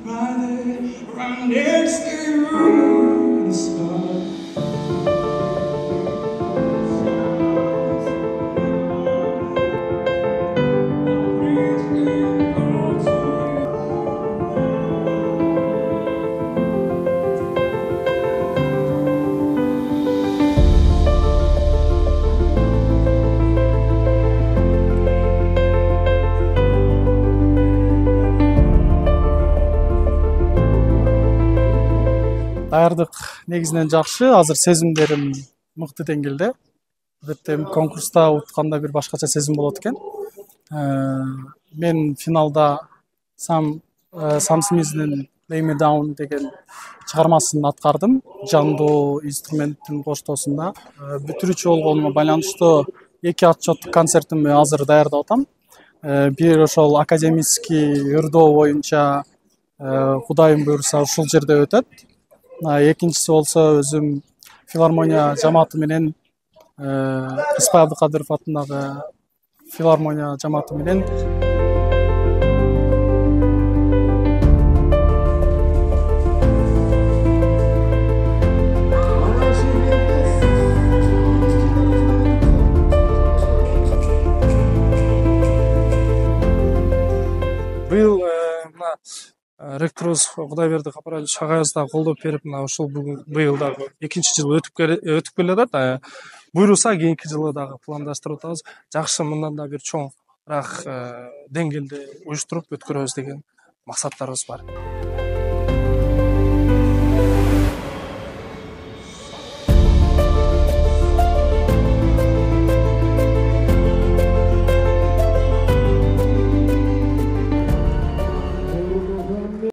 right next to you, the spot. Даярдык негизинен жакшы, азыр сезимдерим мыкты деңгээлде. Албетте конкурста утканда бир башкача сезим болот экен. Мен финалда Sam Smith'in Lay Me Down деген чыгармасын аткардым. Жандуу инструменттин коштоосунда. Бүтүрүүчү болгонума байланыштуу 2 отчеттук концертимди азыр даярдап атам. Бир ошол академический ырдоо боюнча Кудайым буйруса ушул жерде өтөт. Экинчиси болсо өзүм филармония жамааты менен Рыспай Абдыкадыров атындагы филармония жамааты менен быйыл мына ректорубуз Кудайберди Капаралович агайыбыз дагы колдоп берип, мына ушул быйыл дагы экинчи жыл өтүп келе атат. Буйруса кийинки жылы дагы пландаштырып атабыз. Жакшы, мындан да бир чоңураак деңгээлде уюштуруп өткөрөбүз деген максаттарыбыз бар.